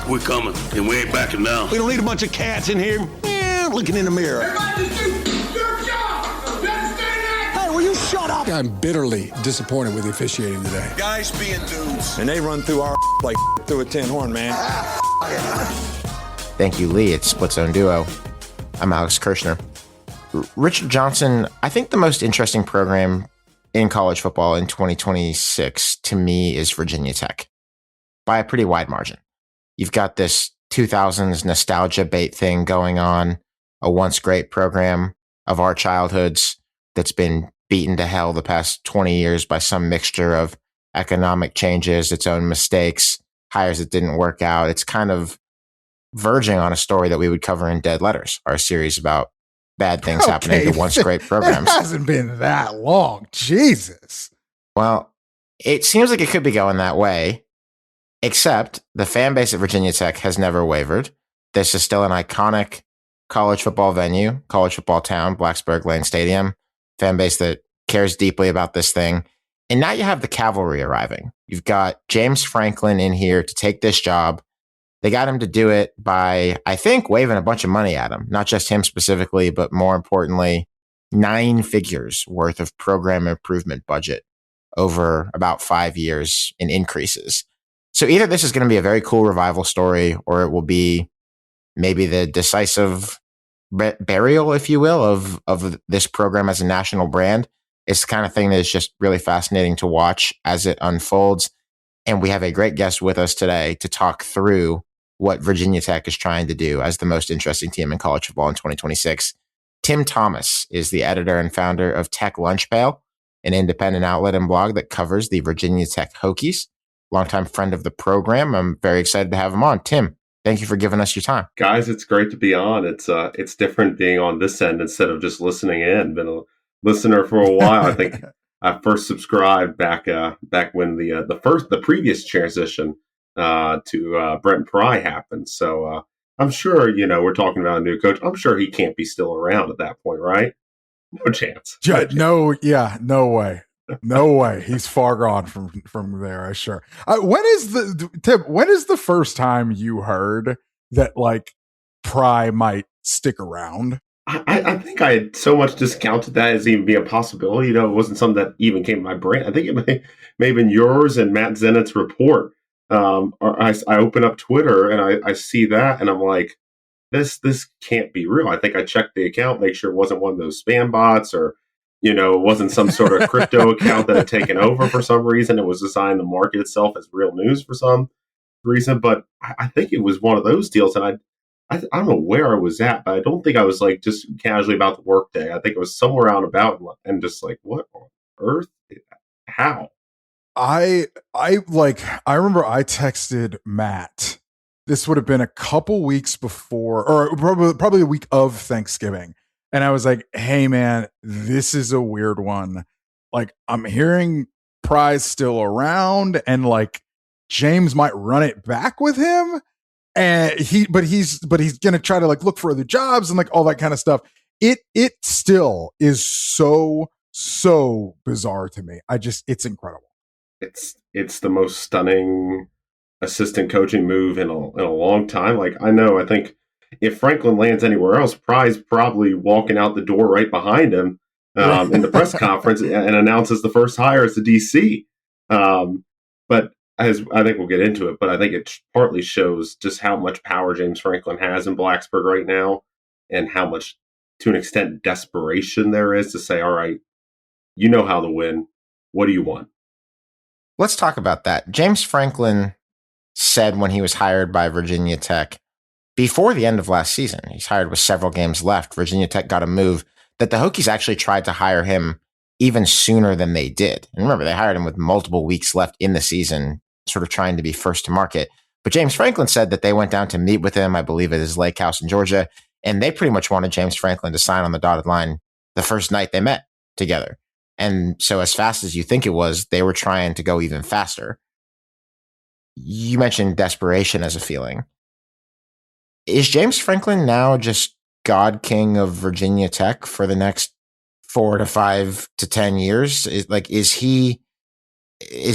We're coming, and we ain't backing down. We don't need a bunch of cats in here looking in the mirror. Everybody just do your job! You understand that? Hey, will you shut up? I'm bitterly disappointed with the officiating today. Guys being dudes. And they run through our like through a tin horn, man. Thank you, Lee. It's Split Zone Duo. I'm Alex Kirshner. Richard Johnson, I think the most interesting program in college football in 2026 to me is Virginia Tech by a pretty wide margin. You've got this 2000s nostalgia bait thing going on, a once great program of our childhoods that's been beaten to hell the past 20 years by some mixture of economic changes, its own mistakes, hires that didn't work out. It's kind of verging on a story that we would cover in Dead Letters, our series about bad things happening to once great programs. It hasn't been that long. Jesus. Well, it seems like it could be going that way, except the fan base at Virginia Tech has never wavered. This is still an iconic college football venue, college football town, Blacksburg Lane Stadium, fan base that cares deeply about this thing. And now you have the cavalry arriving. You've got James Franklin in here to take this job. They got him to do it by, I think, waving a bunch of money at him. Not just him specifically, but more importantly, 9 figures worth of program improvement budget over about 5 years in increases. So either this is going to be a very cool revival story, or it will be maybe the decisive burial, if you will, of this program as a national brand. It's the kind of thing that is just really fascinating to watch as it unfolds. And we have a great guest with us today to talk through what Virginia Tech is trying to do as the most interesting team in college football in 2026. Tim Thomas is the editor and founder of Tech Lunch Pail, an independent outlet and blog that covers the Virginia Tech Hokies. Longtime friend of the program. I'm very excited to have him on. Tim, thank you for giving us your time. Guys, it's great to be on. It's different being on this end instead of just listening in. Been a listener for a while. I think I first subscribed back when the previous transition to Brent Pry happened. So I'm sure, we're talking about a new coach. I'm sure he can't be still around at that point, right? No chance. No way. No way. He's far gone from there, I'm sure. When is the first time you heard that like Pry might stick around? I think I had so much discounted that as even being a possibility. It wasn't something that even came to my brain. I think it may have been yours and Matt Zennett's report. I open up Twitter and I see that and I'm like, this can't be real. I think I checked the account, make sure it wasn't one of those spam bots or, it wasn't some sort of crypto account that had taken over for some reason. It was assigned the market itself as real news for some reason. But I think it was one of those deals. And I don't know where I was at, but I don't think I was like just casually about the work day. I think it was somewhere out and about and just like, what on earth? How? I remember I texted Matt. This would have been a couple weeks before, or probably a week of Thanksgiving. And I was like, hey man, this is a weird one. Like I'm hearing Pry's still around and like James might run it back with him. And he's going to try to like look for other jobs and like all that kind of stuff. It still is so bizarre to me. It's incredible. It's the most stunning assistant coaching move in a long time. Like I think if Franklin lands anywhere else, Pry's probably walking out the door right behind him in the press conference and announces the first hire as the DC. But as I think we'll get into it, but I think it partly shows just how much power James Franklin has in Blacksburg right now and how much, to an extent, desperation there is to say, all right, you know how to win. What do you want? Let's talk about that. James Franklin said when he was hired by Virginia Tech, before the end of last season, he's hired with several games left, Virginia Tech got a move that the Hokies actually tried to hire him even sooner than they did. And remember, they hired him with multiple weeks left in the season, sort of trying to be first to market. But James Franklin said that they went down to meet with him, I believe at his lake house in Georgia, and they pretty much wanted James Franklin to sign on the dotted line the first night they met together. And so as fast as you think it was, they were trying to go even faster. You mentioned desperation as a feeling. Is James Franklin now just God King of Virginia Tech for the next 4 to 5 to 10 years? Is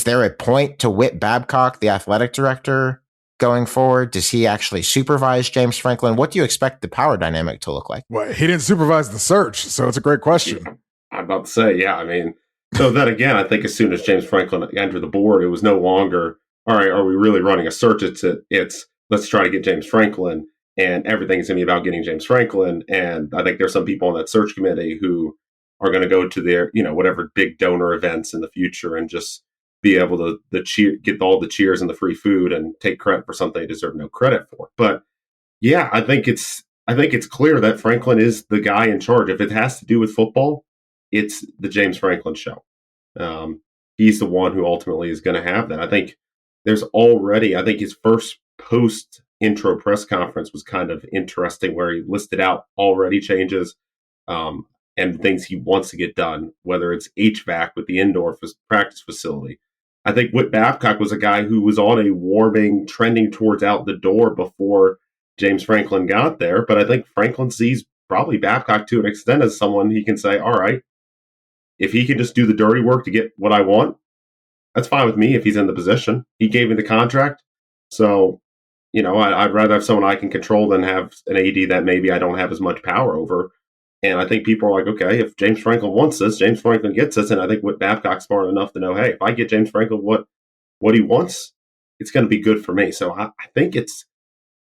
there a point to Whit Babcock, the athletic director, going forward? Does he actually supervise James Franklin? What do you expect the power dynamic to look like? Well, he didn't supervise the search, so it's a great question. Yeah, I'm about to say, yeah. I mean, so then again, I think as soon as James Franklin entered the board, it was no longer, all right, are we really running a search? It's let's try to get James Franklin, and everything's going to be about getting James Franklin. And I think there's some people on that search committee who are going to go to their, whatever big donor events in the future and just be able to cheer, get all the cheers and the free food and take credit for something they deserve no credit for. But yeah, I think it's clear that Franklin is the guy in charge. If it has to do with football, it's the James Franklin show. He's the one who ultimately is going to have that. I think his first post intro press conference was kind of interesting, where he listed out already changes and things he wants to get done, whether it's HVAC with the indoor practice facility. I think Whit Babcock was a guy who was on a trending towards out the door before James Franklin got there. But I think Franklin sees probably Babcock to an extent as someone he can say, all right, if he can just do the dirty work to get what I want, that's fine with me if he's in the position. He gave me the contract. So, I'd rather have someone I can control than have an AD that maybe I don't have as much power over. And I think people are like, okay, if James Franklin wants this, James Franklin gets this. And I think Whit Babcock's smart enough to know, hey, if I get James Franklin what he wants, it's going to be good for me. So I think it's,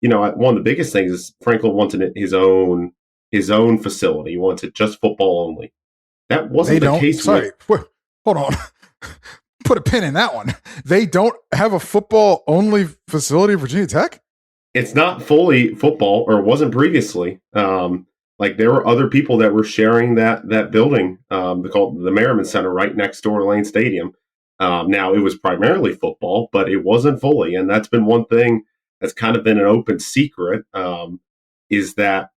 one of the biggest things is Franklin wants his own facility. He wants it just football only. That wasn't the case. Sorry, hold on. Put a pin in that one. They don't have a football only facility at Virginia Tech? It's not fully football, or wasn't previously. Like there were other people that were sharing that building, called the Merriman Center, right next door to Lane Stadium. Now it was primarily football, but it wasn't fully, and that's been one thing that's kind of been an open secret. Is that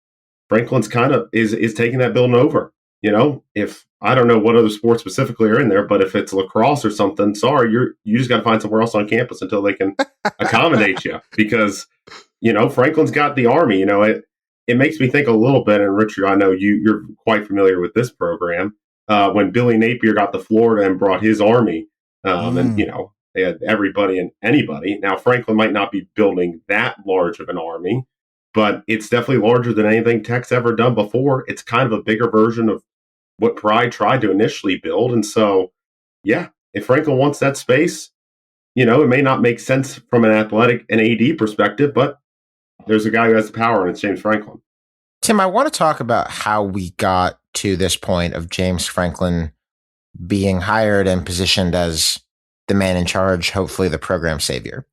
Franklin's kind of is taking that building over. If I don't know what other sports specifically are in there, but if it's lacrosse or something, sorry, you just got to find somewhere else on campus until they can accommodate you, because Franklin's got the Army. It makes me think a little bit, and Richard, I know you're quite familiar with this program. When Billy Napier got to Florida and brought his Army, and they had everybody and anybody. Now Franklin might not be building that large of an army, but it's definitely larger than anything Tech's ever done before. It's kind of a bigger version of what Pride tried to initially build. And so, yeah, if Franklin wants that space, it may not make sense from an athletic and AD perspective, but there's a guy who has the power, and it's James Franklin. Tim, I want to talk about how we got to this point of James Franklin being hired and positioned as the man in charge, hopefully the program savior.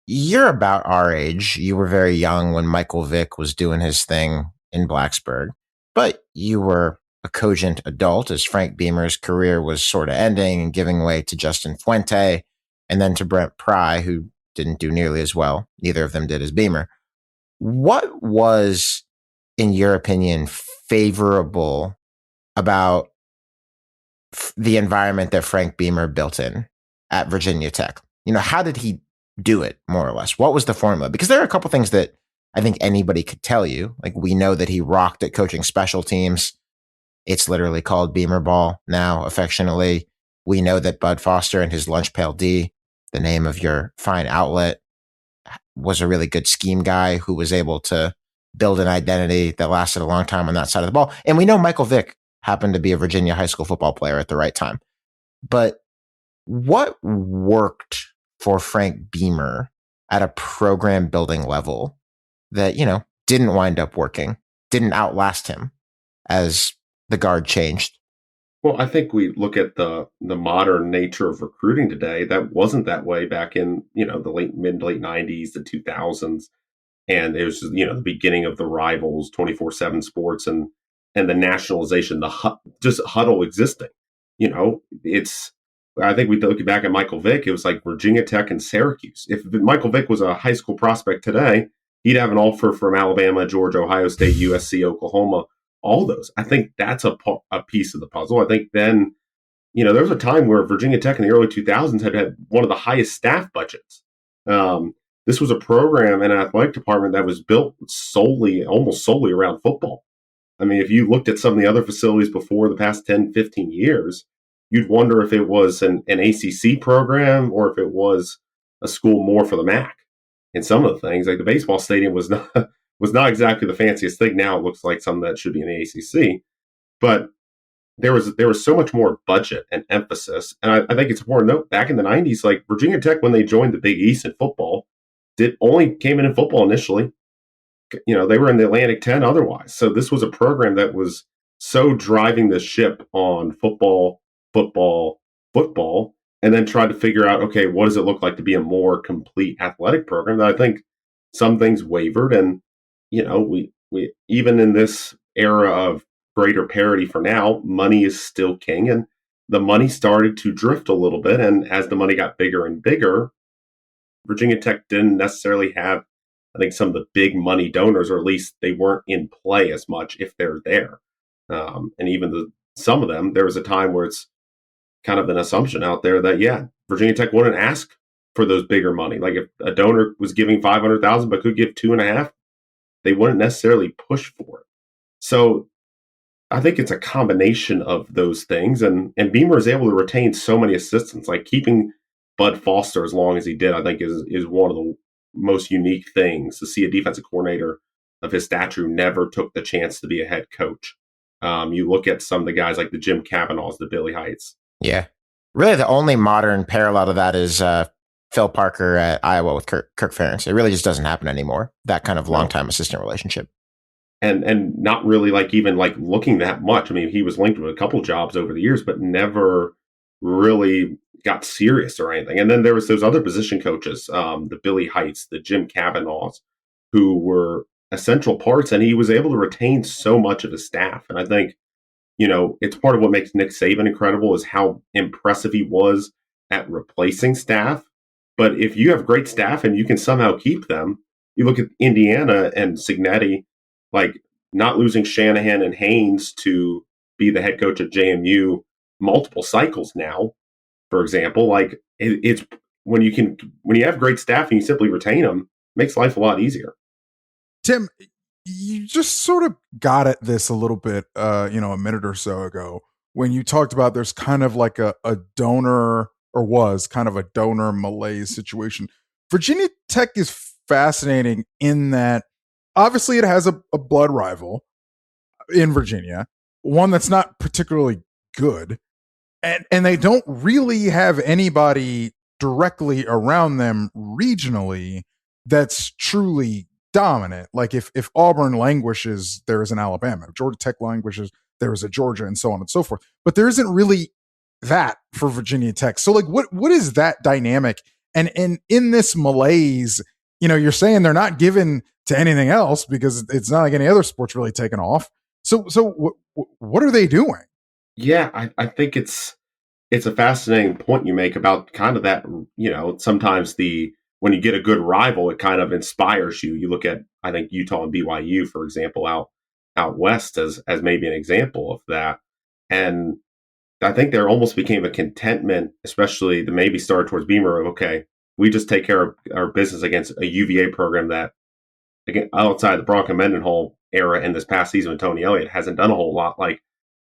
You're about our age. You were very young when Michael Vick was doing his thing in Blacksburg, but you were a cogent adult as Frank Beamer's career was sort of ending and giving way to Justin Fuente and then to Brent Pry, who didn't do nearly as well. Neither of them did as Beamer. What was, in your opinion, favorable about the environment that Frank Beamer built in at Virginia Tech? How did he do it, more or less? What was the formula? Because there are a couple things that I think anybody could tell you. Like, we know that he rocked at coaching special teams. It's literally called Beamer Ball now, affectionately. We know that Bud Foster and his Lunch Pail D, the name of your fine outlet, was a really good scheme guy who was able to build an identity that lasted a long time on that side of the ball. And we know Michael Vick happened to be a Virginia high school football player at the right time. But what worked for Frank Beamer at a program building level that, didn't wind up working, didn't outlast him as the guard changed? Well, I think we look at the modern nature of recruiting today. That wasn't that way back in, the mid-late 90s, the 2000s. And it was, the beginning of the rivals, 24/7 sports and the nationalization, just huddle existing. I think we look back at Michael Vick, it was like Virginia Tech and Syracuse. If Michael Vick was a high school prospect today, he'd have an offer from Alabama, Georgia, Ohio State, USC, Oklahoma, all those. I think that's a piece of the puzzle. I think then, there was a time where Virginia Tech in the early 2000s had one of the highest staff budgets. This was a program and an athletic department that was built almost solely around football. I mean, if you looked at some of the other facilities before the past 10, 15 years, you'd wonder if it was an ACC program or if it was a school more for the MAC. in some of the things. Like the baseball stadium was not exactly the fanciest thing. Now it looks like something that should be in the ACC, but there was so much more budget and emphasis. And I think it's important to note back in the 90s, like Virginia Tech, when they joined the Big East in football, only came in football initially. You know, they were in the Atlantic 10 otherwise. So this was a program that was so driving the ship on football, football, football, and then tried to figure out, okay, what does it look like to be a more complete athletic program? That I think some things wavered. And, you know, we even in this era of greater parity for now, money is still king, and the money started to drift a little bit. And as the money got bigger and bigger, Virginia Tech didn't necessarily have, I think, some of the big money donors, or at least they weren't in play as much if they're there. And even some of them, there was a time where it's kind of an assumption out there that, yeah, Virginia Tech wouldn't ask for those bigger money. Like if a donor was giving $500,000 but could give 2.5, they wouldn't necessarily push for it. So I think it's a combination of those things. And Beamer is able to retain so many assistants, like keeping Bud Foster as long as he did, I think is one of the most unique things to see a defensive coordinator of his stature never took the chance to be a head coach. You look at some of the guys like the Jim Kavanaughs, the Billy Heights. Yeah. Really, the only modern parallel to that is Phil Parker at Iowa with Kirk Ferentz. It really just doesn't happen anymore, that kind of long-time assistant relationship. And not really even looking that much. I mean, he was linked with a couple jobs over the years, but never really got serious or anything. And then there was those other position coaches, the Billy Heights, the Jim Kavanaughs, who were essential parts, and he was able to retain so much of his staff. And I think, you know, it's part of what makes Nick Saban incredible is how impressive he was at replacing staff. But if you have great staff and you can somehow keep them, you look at Indiana and Signetti, like not losing Shanahan and Haynes to be the head coach at JMU multiple cycles now, for example. Like it's when you have great staff and you simply retain them, it makes life a lot easier. Tim, you just sort of got at this a little bit, a minute or so ago when you talked about there's kind of like a donor, or was kind of a donor malaise situation. Virginia Tech is fascinating in that obviously it has a blood rival in Virginia, one that's not particularly good, and they don't really have anybody directly around them regionally that's truly dominant. Like if Auburn languishes, there is an Alabama. If Georgia Tech languishes, there is a Georgia, and so on and so forth. But there isn't really that for Virginia Tech. So like what is that dynamic? And in this malaise, you're saying they're not given to anything else because it's not like any other sport's really taken off. So what are they doing? Yeah, I think it's a fascinating point you make about kind of that, sometimes when you get a good rival, it kind of inspires you. You look at, I think, Utah and BYU, for example, out west as maybe an example of that. And I think there almost became a contentment, especially the maybe started towards Beamer, of, okay, we just take care of our business against a UVA program that, again, outside the Bronco Mendenhall era and this past season with Tony Elliott hasn't done a whole lot. Like,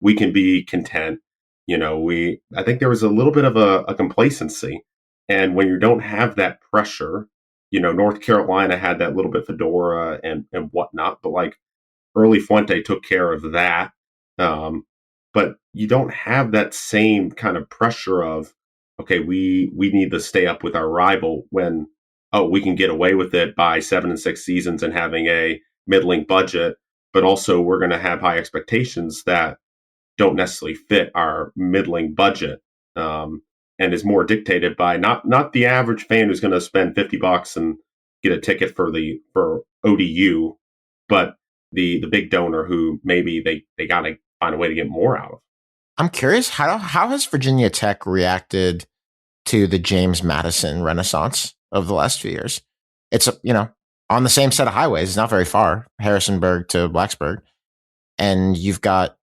we can be content. I think there was a little bit of a complacency. And when you don't have that pressure, North Carolina had that little bit Fedora and whatnot, but like early Fuente took care of that. But you don't have that same kind of pressure of, okay, we need to stay up with our rival when, we can get away with it by 7 and 6 seasons and having a middling budget, but also we're going to have high expectations that don't necessarily fit our middling budget. And is more dictated by not the average fan who's going to spend $50 and get a ticket for ODU, but the big donor who maybe they got to find a way to get more out of. I'm curious, how has Virginia Tech reacted to the James Madison renaissance of the last few years? It's on the same set of highways. It's not very far, Harrisonburg to Blacksburg, and you've got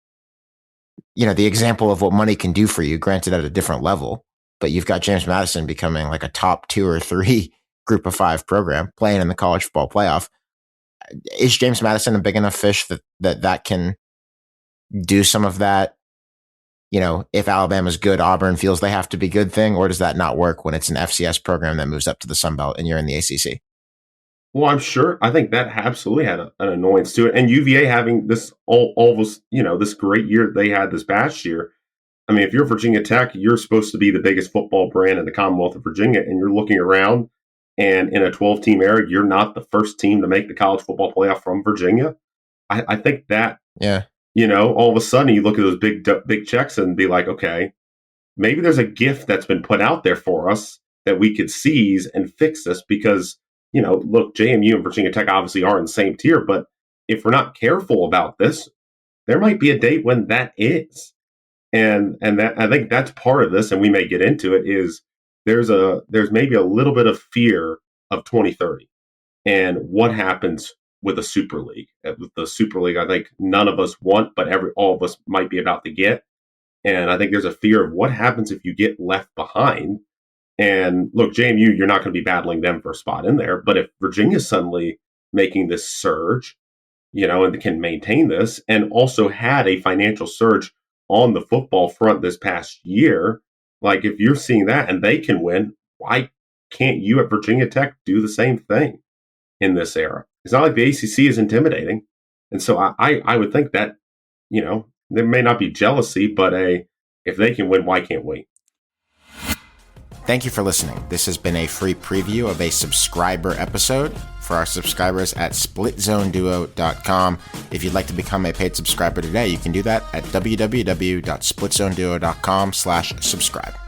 the example of what money can do for you, granted at a different level. But you've got James Madison becoming like a top 2 or 3 group of 5 program playing in the college football playoff. Is James Madison a big enough fish that can do some of that? If Alabama's good, Auburn feels they have to be good thing, or does that not work when it's an FCS program that moves up to the Sun Belt and you're in the ACC? Well, I'm sure. I think that absolutely had an annoyance to it. And UVA having this all this, this great year they had this past year. I mean, if you're Virginia Tech, you're supposed to be the biggest football brand in the Commonwealth of Virginia, and you're looking around, and in a 12-team era, you're not the first team to make the college football playoff from Virginia. I think that, Yeah. all of a sudden you look at those big checks and be like, okay, maybe there's a gift that's been put out there for us that we could seize and fix this because, look, JMU and Virginia Tech obviously are in the same tier, but if we're not careful about this, there might be a date when that is. And that I think that's part of this, and we may get into it, is there's maybe a little bit of fear of 2030 and what happens with the Super League. With the Super League, I think none of us want, but all of us might be about to get. And I think there's a fear of what happens if you get left behind. And look, JMU, you're not going to be battling them for a spot in there. But if Virginia's suddenly making this surge, and can maintain this, and also had a financial surge on the football front this past year, like if you're seeing that and they can win, why can't you at Virginia Tech do the same thing in this era? It's not like the ACC is intimidating. And so I would think that, there may not be jealousy, but if they can win, why can't we? Thank you for listening. This has been a free preview of a subscriber episode for our subscribers at splitzoneduo.com. If you'd like to become a paid subscriber today, you can do that at www.splitzoneduo.com/subscribe.